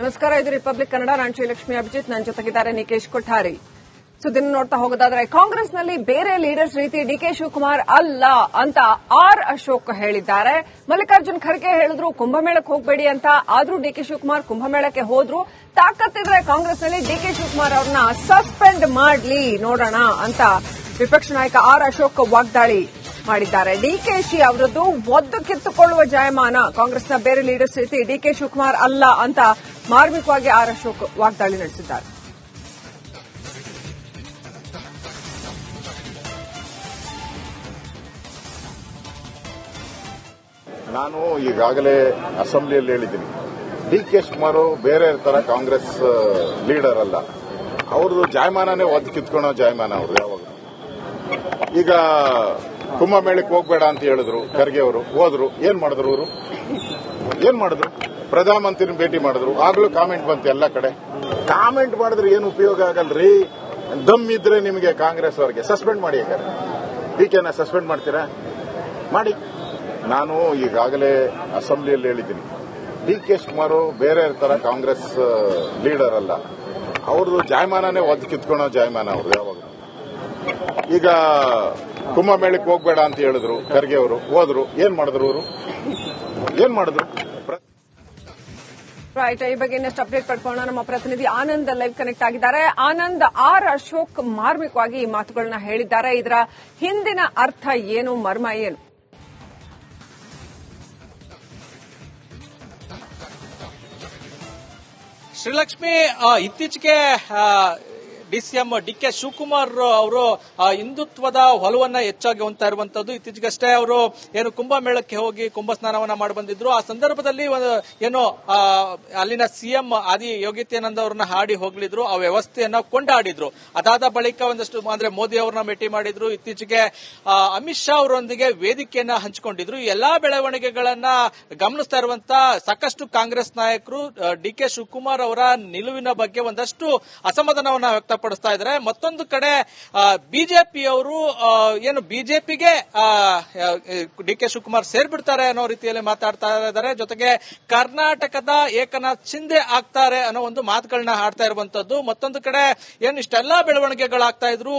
ನಮಸ್ಕಾರ, ಇದು ರಿಪಬ್ಲಿಕ್ ಕನ್ನಡ. ನಾನು ಶ್ರೀಲಕ್ಷ್ಮಿ ಅಭಿಜಿತ್, ನನ್ನ ಜೊತೆಗಿದ್ದಾರೆ ನಿಕೇಶ್ ಕೊಠಾರಿ. ಸುದ್ದಿನ ನೋಡ್ತಾ ಹೋಗೋದಾದ್ರೆ, ಕಾಂಗ್ರೆಸ್ನಲ್ಲಿ ಬೇರೆ ಲೀಡರ್ಸ್ ರೀತಿ ಡಿಕೆ ಶಿವಕುಮಾರ್ ಅಲ್ಲ ಅಂತ ಆರ್ ಅಶೋಕ್ ಹೇಳಿದ್ದಾರೆ. ಮಲ್ಲಿಕಾರ್ಜುನ್ ಖರ್ಗೆ ಹೇಳಿದ್ರು ಕುಂಭಮೇಳಕ್ಕೆ ಹೋಗಬೇಡಿ ಅಂತ, ಆದ್ರೂ ಡಿಕೆ ಶಿವಕುಮಾರ್ ಕುಂಭಮೇಳಕ್ಕೆ ಹೋದ್ರು. ತಾಕತ್ತಿದ್ರೆ ಕಾಂಗ್ರೆಸ್ನಲ್ಲಿ ಡಿಕೆ ಶಿವಕುಮಾರ್ ಅವ್ರನ್ನ ಸಸ್ಪೆಂಡ್ ಮಾಡ್ಲಿ ನೋಡೋಣ ಅಂತ ವಿಪಕ್ಷ ನಾಯಕ ಆರ್ ಅಶೋಕ್ ವಾಗ್ದಾಳಿ ಮಾಡಿದ್ದಾರೆ. ಡಿಕೆಶಿ ಅವರದ್ದು ಒದ್ದು ಕಿತ್ತುಕೊಳ್ಳುವ ಜಾಯಮಾನ, ಕಾಂಗ್ರೆಸ್ನ ಬೇರೆ ಲೀಡರ್ಸ್ ರೀತಿ ಡಿಕೆ ಶಿವಕುಮಾರ್ ಅಲ್ಲ ಅಂತ ಮಾರ್ಮಿಕವಾಗಿ ಆರ್ ಅಶೋಕ್ ವಾಗ್ದಾಳಿ ನಡೆಸಿದ್ದಾರೆ. ನಾನು ಈಗಾಗಲೇ ಅಸೆಂಬ್ಲಿಯಲ್ಲಿ ಹೇಳಿದ್ದೀನಿ, ಡಿಕೆ ಶಿವಕುಮಾರ್ ಬೇರೆ ತರ ಕಾಂಗ್ರೆಸ್ ಲೀಡರ್ ಅಲ್ಲ. ಅವ್ರದ್ದು ಜಾಯಮಾನನೇ ಒದ್ದು ಕಿತ್ಕೊಳ್ಳೋ ಜಾಯಮಾನ ಅವ್ರದ್ದು. ಯಾವಾಗ ಈಗ ಕುಂಭಮೇಳಕ್ಕೆ ಹೋಗ್ಬೇಡ ಅಂತ ಹೇಳಿದ್ರು ಖರ್ಗೆ ಅವರು, ಹೋದ್ರು. ಏನ್ ಮಾಡಿದ್ರು? ಪ್ರಧಾನಮಂತ್ರಿನ ಭೇಟಿ ಮಾಡಿದ್ರು. ಆಗ್ಲೂ ಕಾಮೆಂಟ್ ಬಂತು ಎಲ್ಲ ಕಡೆ. ಕಾಮೆಂಟ್ ಮಾಡಿದ್ರೆ ಏನು ಉಪಯೋಗ ಆಗಲ್ರಿ. ದಮ್ ಇದ್ರೆ ನಿಮಗೆ ಕಾಂಗ್ರೆಸ್ ಅವರಿಗೆ ಸಸ್ಪೆಂಡ್ ಮಾಡಿ. ಹೇಗಾರೆ ಡಿಕೆನ ಸಸ್ಪೆಂಡ್ ಮಾಡ್ತೀರಾ? ಮಾಡಿ. ನಾನು ಈಗಾಗಲೇ ಅಸೆಂಬ್ಲಿಯಲ್ಲಿ ಹೇಳಿದ್ದೀನಿ, ಡಿಕೆ ಶಿವಕುಮಾರ್ ಬೇರೆ ತರ ಕಾಂಗ್ರೆಸ್ ಲೀಡರ್ ಅಲ್ಲ. ಅವ್ರದ್ದು ಜಾಯಮಾನನೇ ಒದ್ದು ಕಿತ್ಕೊಳ್ಳೋ ಜಾಯಮಾನ ಅವ್ರದ್ದು. ಯಾವಾಗ ಈಗ ಕುಂಭಮೇಳಕ್ಕೆ ಹೋಗ್ಬೇಡ ಅಂತ ಹೇಳಿದ್ರು ಖರ್ಗೆ ಅವರು, ಹೋದ್ರು. ಏನ್ ಮಾಡಿದ್ರು? ರೈಟ್, ಈ ಬಗ್ಗೆ ಇನ್ನಷ್ಟು ಅಪ್ಡೇಟ್ ಪಡ್ಕೊಳ್ಳೋಣ. ನಮ್ಮ ಪ್ರತಿನಿಧಿ ಆನಂದ್ ಲೈವ್ ಕನೆಕ್ಟ್ ಆಗಿದ್ದಾರೆ. ಆನಂದ್, ಆರ್ ಅಶೋಕ್ ಮಾರ್ಮಿಕವಾಗಿ ಈ ಮಾತುಗಳನ್ನ ಹೇಳಿದ್ದಾರೆ. ಇದರ ಹಿಂದಿನ ಅರ್ಥ ಏನು, ಮರ್ಮ ಏನು? ಶ್ರೀಲಕ್ಷ್ಮಿ, ಇತ್ತೀಚೆಗೆ ಡಿಸಿಎಂ ಡಿಕೆ ಶಿವಕುಮಾರ್ ಅವರು ಹಿಂದುತ್ವದ ಒಲವನ್ನ ಹೆಚ್ಚಾಗಿ ಹೊಂದ್ತಾ ಇರುವಂತದ್ದು. ಇತ್ತೀಚೆಗಷ್ಟೇ ಅವರು ಏನು ಕುಂಭಮೇಳಕ್ಕೆ ಹೋಗಿ ಕುಂಭ ಸ್ನಾನವನ್ನ ಮಾಡಿ ಬಂದಿದ್ರು. ಆ ಸಂದರ್ಭದಲ್ಲಿ ಏನು ಅಲ್ಲಿನ ಸಿಎಂ ಆದಿ ಯೋಗಿತ್ಯಾನಂದ ಅವರನ್ನ ಹಾಡಿ ಹೋಗ್ಲಿದ್ರು, ಆ ವ್ಯವಸ್ಥೆಯನ್ನ ಕೊಂಡಾಡಿದ್ರು. ಅದಾದ ಬಳಿಕ ಒಂದಷ್ಟು ಅಂದ್ರೆ ಮೋದಿ ಅವರನ್ನ ಭೇಟಿ ಮಾಡಿದ್ರು. ಇತ್ತೀಚೆಗೆ ಅಮಿತ್ ಶಾ ಅವರೊಂದಿಗೆ ವೇದಿಕೆಯನ್ನ ಹಂಚಿಕೊಂಡಿದ್ರು. ಎಲ್ಲಾ ಬೆಳವಣಿಗೆಗಳನ್ನ ಗಮನಿಸ್ತಾ ಇರುವಂತ ಸಾಕಷ್ಟು ಕಾಂಗ್ರೆಸ್ ನಾಯಕರು ಡಿಕೆ ಶಿವಕುಮಾರ್ ಅವರ ನಿಲುವಿನ ಬಗ್ಗೆ ಒಂದಷ್ಟು ಅಸಮಾಧಾನವನ್ನ ವ್ಯಕ್ತಪಡಿಸ್ತಾ ಇದ್ದಾರೆ. ಮತ್ತೊಂದು ಕಡೆ ಬಿಜೆಪಿಯವರು ಏನು ಬಿಜೆಪಿಗೆ ಡಿಕೆ ಶಿವಕುಮಾರ್ ಸೇರ್ಬಿಡ್ತಾರೆ ಅನ್ನೋ ರೀತಿಯಲ್ಲಿ ಮಾತಾಡ್ತಾ ಇದ್ದಾರೆ. ಜೊತೆಗೆ ಕರ್ನಾಟಕದ ಏಕನಾಥ್ ಶಿಂದೆ ಆಗ್ತಾರೆ ಅನ್ನೋ ಒಂದು ಮಾತುಗಳನ್ನ ಆಡ್ತಾ ಇರುವಂತದ್ದು. ಮತ್ತೊಂದು ಕಡೆ ಏನು ಇಷ್ಟೆಲ್ಲಾ ಬೆಳವಣಿಗೆಗಳಾಗ್ತಾ ಇದ್ರು,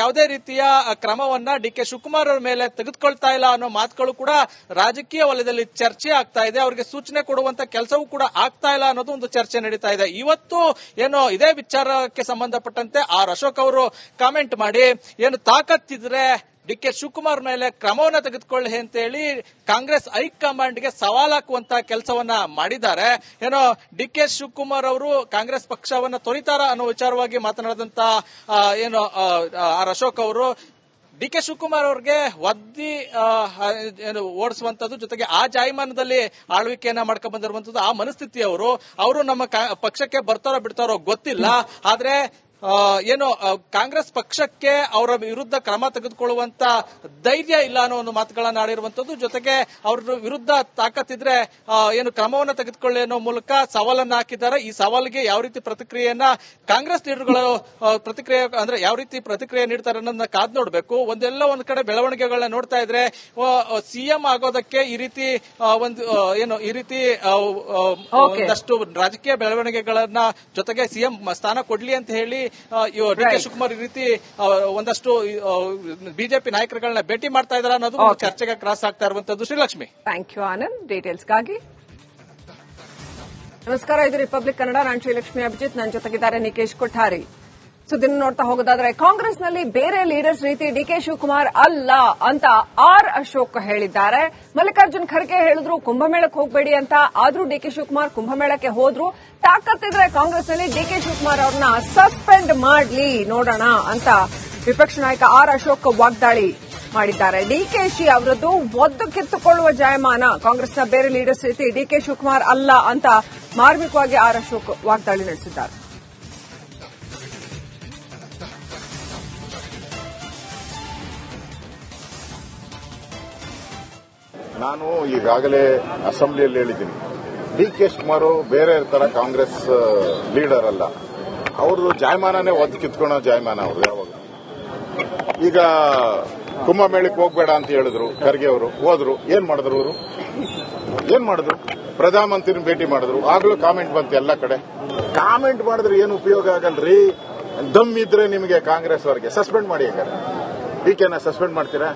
ಯಾವುದೇ ರೀತಿಯ ಕ್ರಮವನ್ನ ಡಿಕೆ ಶಿವಕುಮಾರ್ ಅವರ ಮೇಲೆ ತೆಗೆದುಕೊಳ್ತಾ ಇಲ್ಲ ಅನ್ನೋ ಮಾತುಗಳು ಕೂಡ ರಾಜಕೀಯ ವಲಯದಲ್ಲಿ ಚರ್ಚೆ ಆಗ್ತಾ ಇದೆ. ಅವರಿಗೆ ಸೂಚನೆ ಕೊಡುವಂತ ಕೆಲಸವೂ ಕೂಡ ಆಗ್ತಾ ಇಲ್ಲ ಅನ್ನೋದು ಒಂದು ಚರ್ಚೆ ನಡೀತಾ ಇದೆ. ಇವತ್ತು ಏನು ಇದೇ ವಿಚಾರಕ್ಕೆ ಸಂಬಂಧಪಟ್ಟಂತೆ ಆರ್ ಅಶೋಕ್ ಅವರು ಕಾಮೆಂಟ್ ಮಾಡಿ, ಏನು ತಾಕತ್ತಿದ್ರೆ ಡಿಕೆ ಶಿವಕುಮಾರ್ ಮೇಲೆ ಕ್ರಮವನ್ನ ತೆಗೆದುಕೊಳ್ಳಿ ಅಂತ ಹೇಳಿ ಕಾಂಗ್ರೆಸ್ ಹೈಕಮಾಂಡ್ಗೆ ಸವಾಲ್ ಹಾಕುವಂತ ಕೆಲಸವನ್ನ ಮಾಡಿದ್ದಾರೆ. ಏನೋ ಡಿಕೆ ಶಿವಕುಮಾರ್ ಅವರು ಕಾಂಗ್ರೆಸ್ ಪಕ್ಷವನ್ನ ತೊರಿತಾರ ಅನ್ನೋ ವಿಚಾರವಾಗಿ ಮಾತನಾಡಿದಂತ ಏನು ಆರ್ ಅಶೋಕ್ ಅವರು ಡಿಕೆ ಶಿವಕುಮಾರ್ ಅವರಿಗೆ ಒದ್ದಿ ಓಡಿಸುವಂತದ್ದು, ಜೊತೆಗೆ ಆ ಜಾಯಮಾನದಲ್ಲಿ ಆಳ್ವಿಕೆಯನ್ನ ಮಾಡ್ಕೊಂಡ್ ಬಂದಿರುವಂತದ್ದು ಆ ಮನಸ್ಥಿತಿ ಅವರು ನಮ್ಮ ಪಕ್ಷಕ್ಕೆ ಬರ್ತಾರೋ ಬಿಡ್ತಾರೋ ಗೊತ್ತಿಲ್ಲ. ಆದ್ರೆ ಏನು ಕಾಂಗ್ರೆಸ್ ಪಕ್ಷಕ್ಕೆ ಅವರ ವಿರುದ್ಧ ಕ್ರಮ ತೆಗೆದುಕೊಳ್ಳುವಂತ ಧೈರ್ಯ ಇಲ್ಲ ಅನ್ನೋ ಒಂದು ಮಾತುಗಳನ್ನ ಆಡಿರುವಂತದ್ದು. ಜೊತೆಗೆ ಅವ್ರ ವಿರುದ್ಧ ತಾಕತ್ತಿದ್ರೆ ಏನು ಕ್ರಮವನ್ನ ತೆಗೆದುಕೊಳ್ಳಿ ಅನ್ನೋ ಮೂಲಕ ಸವಾಲನ್ನ ಹಾಕಿದ್ದಾರೆ. ಈ ಸವಾಲಿಗೆ ಯಾವ ರೀತಿ ಪ್ರತಿಕ್ರಿಯೆಯನ್ನ ಕಾಂಗ್ರೆಸ್ ಲೀಡರ್ಗಳು ಯಾವ ರೀತಿ ಪ್ರತಿಕ್ರಿಯೆ ನೀಡ್ತಾರೆ ಅನ್ನೋದನ್ನ ಕಾದ್ ನೋಡ್ಬೇಕು. ಒಂದ್ ಕಡೆ ಬೆಳವಣಿಗೆಗಳನ್ನ ನೋಡ್ತಾ ಇದ್ರೆ ಸಿಎಂ ಆಗೋದಕ್ಕೆ ಈ ರೀತಿ ಒಂದಷ್ಟು ರಾಜಕೀಯ ಬೆಳವಣಿಗೆಗಳನ್ನ ಜೊತೆಗೆ ಸಿಎಂ ಸ್ಥಾನ ಕೊಡ್ಲಿ ಅಂತ ಹೇಳಿ ಡಿಕೆ ಶಿವಕುಮಾರ್ ಈ ರೀತಿ ಒಂದಷ್ಟು ಬಿಜೆಪಿ ನಾಯಕರುಗಳನ್ನ ಭೇಟಿ ಮಾಡ್ತಾ ಇದ್ದಾರೆ ಅನ್ನೋದು ಚರ್ಚೆಗೆ ಕ್ರಾಸ್ ಆಗ್ತಾ ಇರುವಂತದ್ದು. ಶ್ರೀಲಕ್ಷ್ಮಿ, ಥ್ಯಾಂಕ್ ಯು ಆನಂದ್ ಡೀಟೇಲ್ಸ್ಗಾಗಿ. ನಮಸ್ಕಾರ, ಇದು ರಿಪಬ್ಲಿಕ್ ಕನ್ನಡ. ನಾನು ಶ್ರೀಲಕ್ಷ್ಮಿ ಅಭಿಜಿತ್, ನನ್ನ ಜೊತೆಗಿದ್ದಾರೆ ನಿಕೇಶ್ ಕೊಠಾರಿ. ಸುದ್ದಿನ ನೋಡ್ತಾ ಹೋಗೋದಾದ್ರೆ, ಕಾಂಗ್ರೆಸ್ನಲ್ಲಿ ಬೇರೆ ಲೀಡರ್ಸ್ ರೀತಿ ಡಿಕೆ ಶಿವಕುಮಾರ್ ಅಲ್ಲ ಅಂತ ಆರ್ ಅಶೋಕ್ ಹೇಳಿದ್ದಾರೆ. ಮಲ್ಲಿಕಾರ್ಜುನ್ ಖರ್ಗೆ ಹೇಳಿದ್ರು ಕುಂಭಮೇಳಕ್ಕೆ ಹೋಗಬೇಡಿ ಅಂತ, ಆದ್ರೂ ಡಿಕೆ ಶಿವಕುಮಾರ್ ಕುಂಭಮೇಳಕ್ಕೆ ಹೋದ್ರು. ತಾಕತ್ತಿದ್ರೆ ಕಾಂಗ್ರೆಸ್ನಲ್ಲಿ ಡಿಕೆ ಶಿವಕುಮಾರ್ ಅವ್ರನ್ನ ಸಸ್ಪೆಂಡ್ ಮಾಡ್ಲಿ ನೋಡೋಣ ಅಂತ ವಿಪಕ್ಷ ನಾಯಕ ಆರ್ ಅಶೋಕ್ ವಾಗ್ದಾಳಿ ಮಾಡಿದ್ದಾರೆ. ಡಿಕೆಶಿ ಅವರದ್ದು ಒದ್ದು ಕಿತ್ತುಕೊಳ್ಳುವ ಜಾಯಮಾನ, ಕಾಂಗ್ರೆಸ್ನ ಬೇರೆ ಲೀಡರ್ಸ್ ರೀತಿ ಡಿಕೆ ಶಿವಕುಮಾರ್ ಅಲ್ಲ ಅಂತ ಮಾರ್ಮಿಕವಾಗಿ ಆರ್ ಅಶೋಕ್ ವಾಗ್ದಾಳಿ ನಡೆಸಿದ್ದಾರೆ. ನಾನು ಈಗಾಗಲೇ ಅಸೆಂಬ್ಲಿಯಲ್ಲಿ ಹೇಳಿದ್ದೀನಿ, ಡಿಕೆ ಶಿವಕುಮಾರ್ ಬೇರೆ ತರ ಕಾಂಗ್ರೆಸ್ ಲೀಡರ್ ಅಲ್ಲ. ಅವ್ರದ್ದು ಜಾಯಮಾನನೇ ಒದ್ದು ಕಿತ್ಕೊಳ್ಳೋ ಜಾಯಮಾನ ಅವ್ರದ್ದು. ಯಾವಾಗ ಈಗ ಕುಂಭಮೇಳಕ್ಕೆ ಹೋಗ್ಬೇಡ ಅಂತ ಹೇಳಿದ್ರು ಖರ್ಗೆ ಅವರು, ಹೋದ್ರು. ಏನ್ ಮಾಡಿದ್ರು? ಪ್ರಧಾನಮಂತ್ರಿನ ಭೇಟಿ ಮಾಡಿದ್ರು. ಆಗ್ಲೂ ಕಾಮೆಂಟ್ ಬಂತು ಎಲ್ಲ ಕಡೆ. ಕಾಮೆಂಟ್ ಮಾಡಿದ್ರೆ ಏನು ಉಪಯೋಗ ಆಗಲ್ರಿ. ದಮ್ ಇದ್ರೆ ನಿಮಗೆ ಕಾಂಗ್ರೆಸ್ ಅವರಿಗೆ ಸಸ್ಪೆಂಡ್ ಮಾಡಿ. ಯಾಕಂದ್ರೆ ಡಿಕೆನ ಸಸ್ಪೆಂಡ್ ಮಾಡ್ತೀರಾ?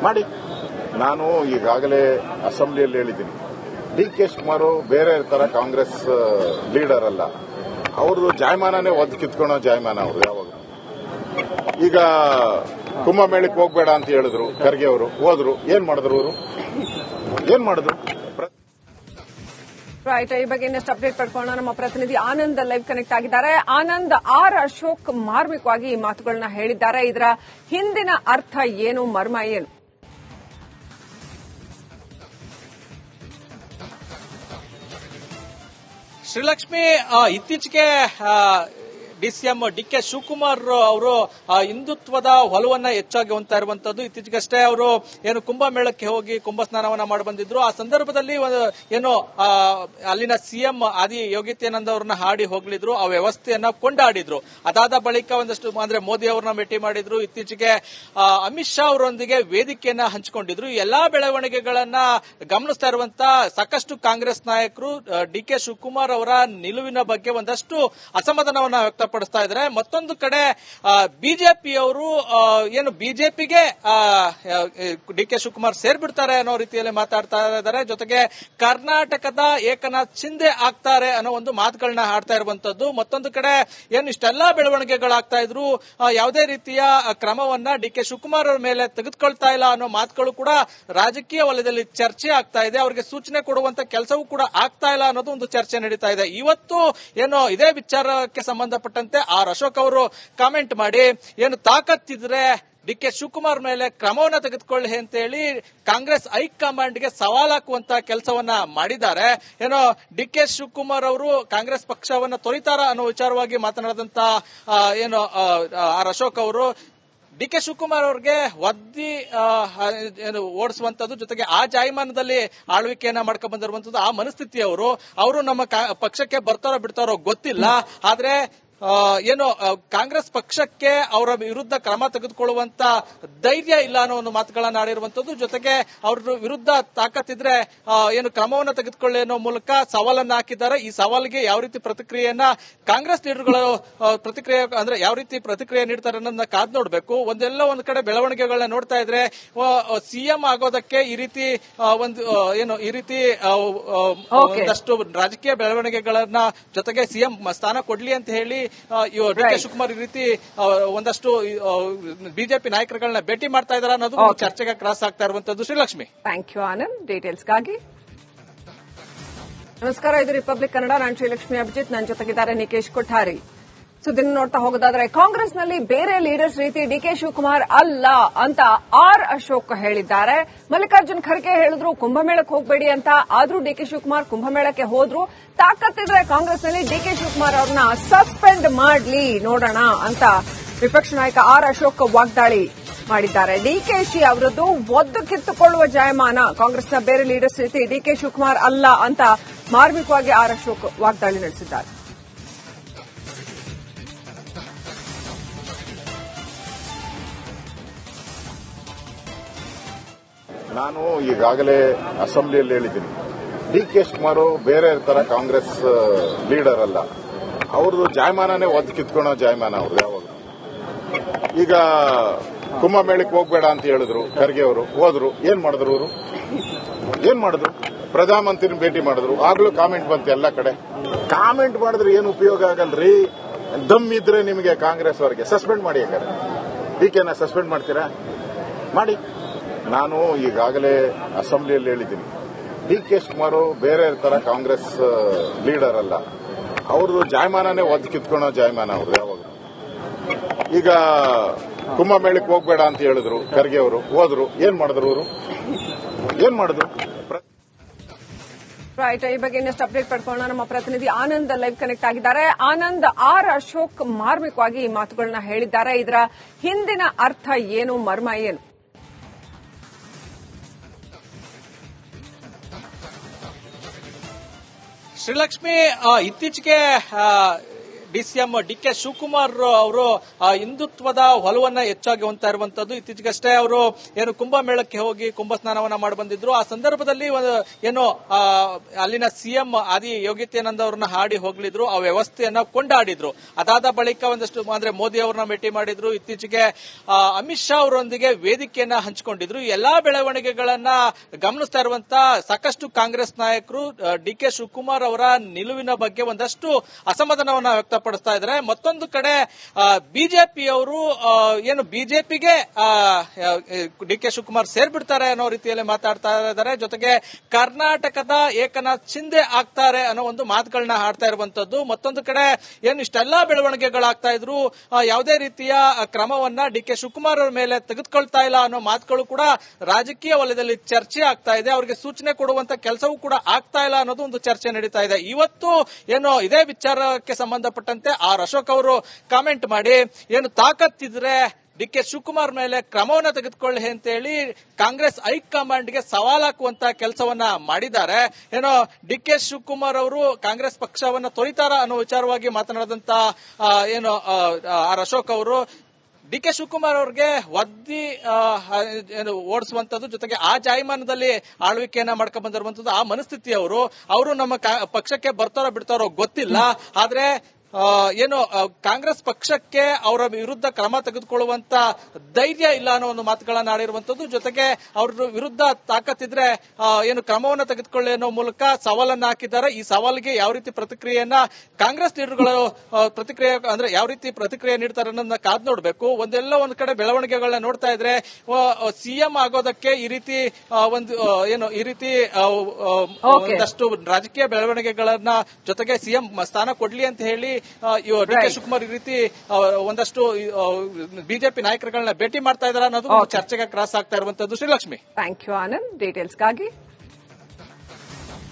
ಮಾಡಿ. ನಾನು ಈಗಾಗಲೇ ಅಸೆಂಬ್ಲಿಯಲ್ಲಿ ಹೇಳಿದ್ದೀನಿ, ಡಿ.ಕೆ. ಶಿವಕುಮಾರ್ ಬೇರೆ ತರ ಕಾಂಗ್ರೆಸ್ ಲೀಡರ್ ಅಲ್ಲ. ಅವ್ರದ್ದು ಜಾಯಮಾನನೇ ಒದ್ದು ಕಿತ್ಕೊಳೋ ಜಾಯಮಾನ ಅವ್ರದ್ದು ಯಾವಾಗ. ಈಗ ಕುಂಭಮೇಳಕ್ಕೆ ಹೋಗ್ಬೇಡ ಅಂತ ಹೇಳಿದ್ರು ಖರ್ಗೆ ಅವರು, ಹೋದ್ರು. ಏನ್ ಮಾಡಿದ್ರು ಅವರು? ಏನ್ ಮಾಡಿದ್ರು? ರೈಟ್, ಈ ಬಗ್ಗೆ ಇನ್ನಷ್ಟು ಅಪ್ಡೇಟ್ ಪಡ್ಕೊಳ್ಳೋಣ. ನಮ್ಮ ಪ್ರತಿನಿಧಿ ಆನಂದ್ ಲೈವ್ ಕನೆಕ್ಟ್ ಆಗಿದ್ದಾರೆ. ಆನಂದ್, ಆರ್ ಅಶೋಕ್ ಮಾರ್ಮಿಕವಾಗಿ ಈ ಮಾತುಗಳನ್ನ ಹೇಳಿದ್ದಾರೆ. ಇದರ ಹಿಂದಿನ ಅರ್ಥ ಏನು, ಮರ್ಮ ಏನು? ಶ್ರೀಲಕ್ಷ್ಮಿ, ಇತ್ತೀಚೆಗೆ ಡಿಸಿಎಂ ಡಿ.ಕೆ. ಶಿವಕುಮಾರ್ ಅವರು ಹಿಂದುತ್ವದ ಒಲವನ್ನ ಹೆಚ್ಚಾಗಿ ಹೊಂದ್ತಾ ಇರುವಂತದ್ದು. ಇತ್ತೀಚೆಗಷ್ಟೇ ಅವರು ಏನು ಕುಂಭಮೇಳಕ್ಕೆ ಹೋಗಿ ಕುಂಭ ಸ್ನಾನವನ್ನ ಮಾಡಿ ಬಂದಿದ್ರು. ಆ ಸಂದರ್ಭದಲ್ಲಿ ಏನು ಅಲ್ಲಿನ ಸಿಎಂ ಆದಿ ಯೋಗಿತ್ಯಾನಂದ ಅವರನ್ನ ಹಾಡಿ ಹೋಗ್ಲಿದ್ರು, ಆ ವ್ಯವಸ್ಥೆಯನ್ನ ಕೊಂಡಾಡಿದ್ರು. ಅದಾದ ಬಳಿಕ ಒಂದಷ್ಟು ಅಂದ್ರೆ ಮೋದಿ ಅವರನ್ನ ಭೇಟಿ ಮಾಡಿದ್ರು. ಇತ್ತೀಚೆಗೆ ಅಮಿತ್ ಶಾ ಅವರೊಂದಿಗೆ ವೇದಿಕೆಯನ್ನ ಹಂಚಿಕೊಂಡಿದ್ರು. ಎಲ್ಲಾ ಬೆಳವಣಿಗೆಗಳನ್ನ ಗಮನಿಸ್ತಾ ಇರುವಂತ ಸಾಕಷ್ಟು ಕಾಂಗ್ರೆಸ್ ನಾಯಕರು ಡಿ.ಕೆ. ಶಿವಕುಮಾರ್ ಅವರ ನಿಲುವಿನ ಬಗ್ಗೆ ಒಂದಷ್ಟು ಅಸಮಾಧಾನವನ್ನ ವ್ಯಕ್ತಪಡಿಸ್ತಾ ಇದ್ದಾರೆ. ಮತ್ತೊಂದು ಕಡೆ ಬಿಜೆಪಿಯವರು ಏನು ಬಿಜೆಪಿಗೆ ಡಿ.ಕೆ. ಶಿವಕುಮಾರ್ ಸೇರ್ಬಿಡ್ತಾರೆ ಅನ್ನೋ ರೀತಿಯಲ್ಲಿ ಮಾತಾಡ್ತಾ ಇದ್ದಾರೆ. ಜೊತೆಗೆ ಕರ್ನಾಟಕದ ಏಕನಾಥ್ ಶಿಂದೆ ಆಗ್ತಾರೆ ಅನ್ನೋ ಒಂದು ಮಾತುಗಳನ್ನ ಆಡ್ತಾ ಇರುವಂತದ್ದು. ಮತ್ತೊಂದು ಕಡೆ ಏನು ಇಷ್ಟೆಲ್ಲಾ ಬೆಳವಣಿಗೆಗಳಾಗ್ತಾ ಇದ್ರು, ಯಾವುದೇ ರೀತಿಯ ಕ್ರಮವನ್ನ ಡಿ.ಕೆ. ಶಿವಕುಮಾರ್ ಅವರ ಮೇಲೆ ತೆಗೆದುಕೊಳ್ತಾ ಇಲ್ಲ ಅನ್ನೋ ಮಾತುಗಳು ಕೂಡ ರಾಜಕೀಯ ವಲಯದಲ್ಲಿ ಚರ್ಚೆ ಆಗ್ತಾ ಇದೆ. ಅವರಿಗೆ ಸೂಚನೆ ಕೊಡುವಂತ ಕೆಲಸವೂ ಕೂಡ ಆಗ್ತಾ ಇಲ್ಲ ಅನ್ನೋದು ಒಂದು ಚರ್ಚೆ ನಡೀತಾ ಇದೆ. ಇವತ್ತು ಏನು ಇದೇ ವಿಚಾರಕ್ಕೆ ಸಂಬಂಧಪಟ್ಟಂತೆ ಆರ್ ಅಶೋಕ್ ಅವರು ಕಾಮೆಂಟ್ ಮಾಡಿ, ಏನು ತಾಕತ್ತಿದ್ರೆ ಡಿ.ಕೆ. ಶಿವಕುಮಾರ್ ಮೇಲೆ ಕ್ರಮವನ್ನ ತೆಗೆದುಕೊಳ್ಳಿ ಅಂತ ಹೇಳಿ ಕಾಂಗ್ರೆಸ್ ಹೈಕಮಾಂಡ್ಗೆ ಸವಾಲಾಕುವಂತ ಕೆಲಸವನ್ನ ಮಾಡಿದ್ದಾರೆ. ಏನೋ ಡಿ.ಕೆ. ಶಿವಕುಮಾರ್ ಅವರು ಕಾಂಗ್ರೆಸ್ ಪಕ್ಷವನ್ನ ತೊರೆತಾರ ಅನ್ನೋ ವಿಚಾರವಾಗಿ ಮಾತನಾಡಿದಂತ ಏನು ಆರ್ ಅಶೋಕ್ ಅವರು ಡಿ.ಕೆ. ಶಿವಕುಮಾರ್ ಅವರಿಗೆ ಒದ್ದಿ ಓಡಿಸುವಂತದ್ದು, ಜೊತೆಗೆ ಆ ಜಾಯಮಾನದಲ್ಲಿ ಆಳ್ವಿಕೆಯನ್ನ ಮಾಡ್ಕೊಂಡ್ ಬಂದಿರುವಂತದ್ದು ಆ ಮನಸ್ಥಿತಿಯವರು ನಮ್ಮ ಪಕ್ಷಕ್ಕೆ ಬರ್ತಾರೋ ಬಿಡ್ತಾರೋ ಗೊತ್ತಿಲ್ಲ. ಆದ್ರೆ ಏನು ಕಾಂಗ್ರೆಸ್ ಪಕ್ಷಕ್ಕೆ ಅವರ ವಿರುದ್ಧ ಕ್ರಮ ತೆಗೆದುಕೊಳ್ಳುವಂತ ಧೈರ್ಯ ಇಲ್ಲ ಅನ್ನೋ ಒಂದು ಮಾತುಗಳನ್ನ ಆಡಿರುವಂತದ್ದು. ಜೊತೆಗೆ ಅವ್ರ ವಿರುದ್ಧ ತಾಕತ್ತಿದ್ರೆ ಏನು ಕ್ರಮವನ್ನ ತೆಗೆದುಕೊಳ್ಳಿ ಅನ್ನೋ ಮೂಲಕ ಸವಾಲನ್ನ ಹಾಕಿದ್ದಾರೆ. ಈ ಸವಾಲಿಗೆ ಯಾವ ರೀತಿ ಪ್ರತಿಕ್ರಿಯೆಯನ್ನ ಕಾಂಗ್ರೆಸ್ ಲೀಡರ್ಗಳು ಪ್ರತಿಕ್ರಿಯೆ ಅಂದ್ರೆ ಯಾವ ರೀತಿ ಪ್ರತಿಕ್ರಿಯೆ ನೀಡ್ತಾರೆ ಅನ್ನೋದನ್ನ ಕಾದ್ ನೋಡ್ಬೇಕು. ಒಂದ್ ಕಡೆ ಬೆಳವಣಿಗೆಗಳನ್ನ ನೋಡ್ತಾ ಇದ್ರೆ ಸಿಎಂ ಆಗೋದಕ್ಕೆ ಈ ರೀತಿ ಈ ರೀತಿ ಒಂದಷ್ಟು ರಾಜಕೀಯ ಬೆಳವಣಿಗೆಗಳನ್ನ ಜೊತೆಗೆ ಸಿಎಂ ಸ್ಥಾನ ಕೊಡ್ಲಿ ಅಂತ ಹೇಳಿ ಡಿ.ಕೆ. ಶಿವಕುಮಾರ್ ಈ ರೀತಿ ಒಂದಷ್ಟು ಬಿಜೆಪಿ ನಾಯಕರುಗಳನ್ನ ಭೇಟಿ ಮಾಡ್ತಾ ಇದ್ದಾರೆ ಅನ್ನೋದು ಚರ್ಚೆಗೆ ಕ್ರಾಸ್ ಆಗ್ತಾ ಇರುವಂತದ್ದು. ಶ್ರೀಲಕ್ಷ್ಮಿ, ಥ್ಯಾಂಕ್ ಯು ಆನಂದ್ ಡೀಟೇಲ್ಸ್ಗಾಗಿ. ನಮಸ್ಕಾರ, ಇದು ರಿಪಬ್ಲಿಕ್ ಕನ್ನಡ. ನಾನು ಶ್ರೀಲಕ್ಷ್ಮಿ ಅಭಿಜಿತ್, ನನ್ನ ಜೊತೆಗಿದ್ದಾರೆ ನಿಕೇಶ್ ಕೊಠಾರಿ. ಸುದ್ದಿನ ನೋಡ್ತಾ ಹೋಗೋದಾದ್ರೆ, ಕಾಂಗ್ರೆಸ್ನಲ್ಲಿ ಬೇರೆ ಲೀಡರ್ಸ್ ರೀತಿ ಡಿ.ಕೆ. ಶಿವಕುಮಾರ್ ಅಲ್ಲ ಅಂತ ಆರ್ ಅಶೋಕ್ ಹೇಳಿದ್ದಾರೆ. ಮಲ್ಲಿಕಾರ್ಜುನ್ ಖರ್ಗೆ ಹೇಳಿದ್ರು ಕುಂಭಮೇಳಕ್ಕೆ ಹೋಗಬೇಡಿ ಅಂತ, ಆದ್ರೂ ಡಿ.ಕೆ. ಶಿವಕುಮಾರ್ ಕುಂಭಮೇಳಕ್ಕೆ ಹೋದ್ರು. ತಾಕತ್ತಿದ್ರೆ ಕಾಂಗ್ರೆಸ್ನಲ್ಲಿ ಡಿ.ಕೆ. ಶಿವಕುಮಾರ್ ಅವ್ರನ್ನ ಸಸ್ಪೆಂಡ್ ಮಾಡ್ಲಿ ನೋಡೋಣ ಅಂತ ವಿಪಕ್ಷ ನಾಯಕ ಆರ್ ಅಶೋಕ್ ವಾಗ್ದಾಳಿ ಮಾಡಿದ್ದಾರೆ. ಡಿಕೆಶಿ ಅವರದ್ದು ಒದ್ದು ಕಿತ್ತುಕೊಳ್ಳುವ ಜಾಯಮಾನ, ಕಾಂಗ್ರೆಸ್ನ ಬೇರೆ ಲೀಡರ್ಸ್ ರೀತಿ ಡಿ.ಕೆ. ಶಿವಕುಮಾರ್ ಅಲ್ಲ ಅಂತ ಮಾರ್ಮಿಕವಾಗಿ ಆರ್ ಅಶೋಕ್ ವಾಗ್ದಾಳಿ ನಡೆಸಿದ್ದಾರೆ. ನಾನು ಈಗಾಗಲೇ ಅಸೆಂಬ್ಲಿಯಲ್ಲಿ ಹೇಳಿದ್ದೀನಿ, ಡಿ.ಕೆ. ಶಿವಕುಮಾರ್ ಬೇರೆ ತರ ಕಾಂಗ್ರೆಸ್ ಲೀಡರ್ ಅಲ್ಲ. ಅವ್ರದ್ದು ಜಾಯಮಾನನೇ ಒದ್ದು ಕಿತ್ಕೊಳೋ ಜಾಯಮಾನ ಅವ್ರದ್ದು ಯಾವಾಗ. ಈಗ ಕುಂಭಮೇಳಕ್ಕೆ ಹೋಗ್ಬೇಡ ಅಂತ ಹೇಳಿದ್ರು ಖರ್ಗೆ ಅವರು, ಹೋದ್ರು. ಏನ್ ಮಾಡಿದ್ರು ಅವರು? ಏನ್ ಮಾಡಿದ್ರು? ಪ್ರಧಾನಮಂತ್ರಿನ ಭೇಟಿ ಮಾಡಿದ್ರು. ಆಗ್ಲೂ ಕಾಮೆಂಟ್ ಬಂತು ಎಲ್ಲ ಕಡೆ. ಕಾಮೆಂಟ್ ಮಾಡಿದ್ರೆ ಏನು ಉಪಯೋಗ ಆಗಲ್ರಿ. ದಮ್ ಇದ್ರೆ ನಿಮಗೆ ಕಾಂಗ್ರೆಸ್ ಅವರಿಗೆ ಸಸ್ಪೆಂಡ್ ಮಾಡಿ. ಯಾಕಂದ್ರೆ ಡಿಕೆನ ಸಸ್ಪೆಂಡ್ ಮಾಡ್ತೀರಾ? ಮಾಡಿ. ನಾನು ಈಗಾಗಲೇ ಅಸೆಂಬ್ಲಿಯಲ್ಲಿ ಹೇಳಿದ್ದೀನಿ, ಡಿ.ಕೆ. ಶಿವಕುಮಾರ್ ಬೇರೆ ತರ ಕಾಂಗ್ರೆಸ್ ಲೀಡರ್ ಅಲ್ಲ. ಅವ್ರದ್ದು ಜಾಯಮಾನನೇ ಒದ್ದು ಕಿತ್ಕೊಳೋ ಜಾಯಮಾನ ಅವ್ರದ್ದು ಯಾವಾಗ. ಈಗ ಕುಂಭಮೇಳಕ್ಕೆ ಹೋಗ್ಬೇಡ ಅಂತ ಹೇಳಿದ್ರು ಖರ್ಗೆ ಅವರು, ಹೋದ್ರು. ಏನ್ ಮಾಡಿದ್ರು ಅವರು? ಏನ್ ಮಾಡಿದ್ರು? ರೈಟ್, ಈ ಬಗ್ಗೆ ಇನ್ನಷ್ಟು ಅಪ್ಡೇಟ್ ಪಡ್ಕೊಳ್ಳೋಣ. ನಮ್ಮ ಪ್ರತಿನಿಧಿ ಆನಂದ್ ಲೈವ್ ಕನೆಕ್ಟ್ ಆಗಿದ್ದಾರೆ. ಆನಂದ್, ಆರ್ ಅಶೋಕ್ ಮಾರ್ಮಿಕವಾಗಿ ಈ ಮಾತುಗಳನ್ನ ಹೇಳಿದ್ದಾರೆ. ಇದರ ಹಿಂದಿನ ಅರ್ಥ ಏನು, ಮರ್ಮ ಏನು? ಶ್ರೀಲಕ್ಷ್ಮಿ, ಇತ್ತೀಚೆಗೆ ಡಿಸಿಎಂ ಡಿಕೆ ಶಿವಕುಮಾರ್ ಅವರು ಹಿಂದುತ್ವದ ಒಲವನ್ನ ಹೆಚ್ಚಾಗಿ ಹೊಂದ್ತಾ ಇರುವಂತದ್ದು. ಇತ್ತೀಚೆಗಷ್ಟೇ ಅವರು ಏನು ಕುಂಭಮೇಳಕ್ಕೆ ಹೋಗಿ ಕುಂಭ ಸ್ನಾನವನ್ನ ಮಾಡಿ ಬಂದಿದ್ರು. ಆ ಸಂದರ್ಭದಲ್ಲಿ ಏನು ಅಲ್ಲಿನ ಸಿಎಂ ಆದಿ ಯೋಗಿತ್ಯಾನಂದ ಅವರನ್ನ ಹಾಡಿ ಹೋಗ್ಲಿದ್ರು, ಆ ವ್ಯವಸ್ಥೆಯನ್ನ ಕೊಂಡಾಡಿದ್ರು. ಅದಾದ ಬಳಿಕ ಒಂದಷ್ಟು ಅಂದ್ರೆ ಮೋದಿ ಅವರನ್ನ ಭೇಟಿ ಮಾಡಿದ್ರು. ಇತ್ತೀಚೆಗೆ ಅಮಿತ್ ಶಾ ಅವರೊಂದಿಗೆ ವೇದಿಕೆಯನ್ನ ಹಂಚಿಕೊಂಡಿದ್ರು. ಎಲ್ಲಾ ಬೆಳವಣಿಗೆಗಳನ್ನ ಗಮನಿಸ್ತಾ ಇರುವಂತ ಸಾಕಷ್ಟು ಕಾಂಗ್ರೆಸ್ ನಾಯಕರು ಡಿಕೆ ಶಿವಕುಮಾರ್ ಅವರ ನಿಲುವಿನ ಬಗ್ಗೆ ಒಂದಷ್ಟು ಅಸಮಾಧಾನವನ್ನ ವ್ಯಕ್ತಪಡಿಸ್ತಾ ಇದ್ದಾರೆ. ಮತ್ತೊಂದು ಕಡೆ ಬಿಜೆಪಿಯವರು ಏನು ಬಿಜೆಪಿಗೆ ಡಿಕೆ ಶಿವಕುಮಾರ್ ಸೇರ್ಬಿಡ್ತಾರೆ ಅನ್ನೋ ರೀತಿಯಲ್ಲಿ ಮಾತಾಡ್ತಾ ಇದ್ದಾರೆ. ಜೊತೆಗೆ ಕರ್ನಾಟಕದ ಏಕನಾಥ್ ಶಿಂದೆ ಆಗ್ತಾರೆ ಅನ್ನೋ ಒಂದು ಮಾತುಗಳನ್ನ ಆಡ್ತಾ ಇರುವಂತದ್ದು. ಮತ್ತೊಂದು ಕಡೆ ಏನು ಇಷ್ಟೆಲ್ಲಾ ಬೆಳವಣಿಗೆಗಳಾಗ್ತಾ ಇದ್ರು, ಯಾವುದೇ ರೀತಿಯ ಕ್ರಮವನ್ನ ಡಿಕೆ ಶಿವಕುಮಾರ್ ಅವರ ಮೇಲೆ ತೆಗೆದುಕೊಳ್ತಾ ಇಲ್ಲ ಅನ್ನೋ ಮಾತುಗಳು ಕೂಡ ರಾಜಕೀಯ ವಲಯದಲ್ಲಿ ಚರ್ಚೆ ಆಗ್ತಾ ಇದೆ. ಅವರಿಗೆ ಸೂಚನೆ ಕೊಡುವಂತ ಕೆಲಸವೂ ಕೂಡ ಆಗ್ತಾ ಇಲ್ಲ ಅನ್ನೋದು ಒಂದು ಚರ್ಚೆ ನಡೀತಾ ಇದೆ. ಇವತ್ತು ಏನು ಇದೇ ವಿಚಾರಕ್ಕೆ ಸಂಬಂಧಪಟ್ಟಂತೆ ಆರ್ ಅಶೋಕ್ ಅವರು ಕಾಮೆಂಟ್ ಮಾಡಿ ಏನು ತಾಕತ್ತಿದ್ರೆ ಡಿಕೆ ಶಿವಕುಮಾರ್ ಮೇಲೆ ಕ್ರಮವನ್ನ ತೆಗೆದುಕೊಳ್ಳಿ ಅಂತ ಹೇಳಿ ಕಾಂಗ್ರೆಸ್ ಹೈಕಮಾಂಡ್ಗೆ ಸವಾಲ್ ಹಾಕುವಂತ ಕೆಲಸವನ್ನ ಮಾಡಿದ್ದಾರೆ. ಏನೋ ಡಿಕೆ ಶಿವಕುಮಾರ್ ಅವರು ಕಾಂಗ್ರೆಸ್ ಪಕ್ಷವನ್ನ ತೊರೆತಾರ ಅನ್ನೋ ವಿಚಾರವಾಗಿ ಮಾತನಾಡಿದಂತ ಏನು ಆರ್ ಅಶೋಕ್ ಅವರು ಡಿಕೆ ಶಿವಕುಮಾರ್ ಅವರಿಗೆ ಒದ್ದಿ ಓಡಿಸುವಂತದ್ದು, ಜೊತೆಗೆ ಆ ಜಾಯಮಾನದಲ್ಲಿ ಆಳ್ವಿಕೆಯನ್ನ ಮಾಡ್ಕೊಂಡ್ ಬಂದಿರುವಂತದ್ದು ಆ ಮನಸ್ಥಿತಿ ಅವರು ನಮ್ಮ ಪಕ್ಷಕ್ಕೆ ಬರ್ತಾರೋ ಬಿಡ್ತಾರೋ ಗೊತ್ತಿಲ್ಲ. ಆದ್ರೆ ಏನು ಕಾಂಗ್ರೆಸ್ ಪಕ್ಷಕ್ಕೆ ಅವರ ವಿರುದ್ಧ ಕ್ರಮ ತೆಗೆದುಕೊಳ್ಳುವಂತ ಧೈರ್ಯ ಇಲ್ಲ ಅನ್ನೋ ಒಂದು ಮಾತುಗಳನ್ನ ಆಡಿರುವಂತದ್ದು. ಜೊತೆಗೆ ಅವ್ರ ವಿರುದ್ಧ ತಾಕತ್ತಿದ್ರೆ ಏನು ಕ್ರಮವನ್ನ ತೆಗೆದುಕೊಳ್ಳಿ ಅನ್ನೋ ಮೂಲಕ ಸವಾಲನ್ನ ಹಾಕಿದ್ದಾರೆ. ಈ ಸವಾಲಿಗೆ ಯಾವ ರೀತಿ ಪ್ರತಿಕ್ರಿಯೆಯನ್ನ ಕಾಂಗ್ರೆಸ್ ಲೀಡರ್ಗಳು ಪ್ರತಿಕ್ರಿಯೆ ಅಂದ್ರೆ ಯಾವ ರೀತಿ ಪ್ರತಿಕ್ರಿಯೆ ನೀಡ್ತಾರೆ ಅನ್ನೋದನ್ನ ಕಾದ್ ನೋಡ್ಬೇಕು. ಒಂದ್ ಕಡೆ ಬೆಳವಣಿಗೆಗಳನ್ನ ನೋಡ್ತಾ ಇದ್ರೆ ಸಿಎಂ ಆಗೋದಕ್ಕೆ ಈ ರೀತಿ ಈ ರೀತಿ ಒಂದಷ್ಟು ರಾಜಕೀಯ ಬೆಳವಣಿಗೆಗಳನ್ನ ಜೊತೆಗೆ ಸಿಎಂ ಸ್ಥಾನ ಕೊಡ್ಲಿ ಅಂತ ಹೇಳಿ ಡಿಕೆ ಶಿವಕುಮಾರ್ ಈ ರೀತಿ ಒಂದಷ್ಟು ಬಿಜೆಪಿ ನಾಯಕರುಗಳನ್ನ ಭೇಟಿ ಮಾಡ್ತಾ ಇದ್ದಾರೆ ಅನ್ನೋದು ಚರ್ಚೆಗೆ ಕ್ರಾಸ್ ಆಗ್ತಾ ಇರುವಂತದ್ದು. Srilakshmi, thank you Anand. ಡೀಟೇಲ್ಸ್ಗಾಗಿ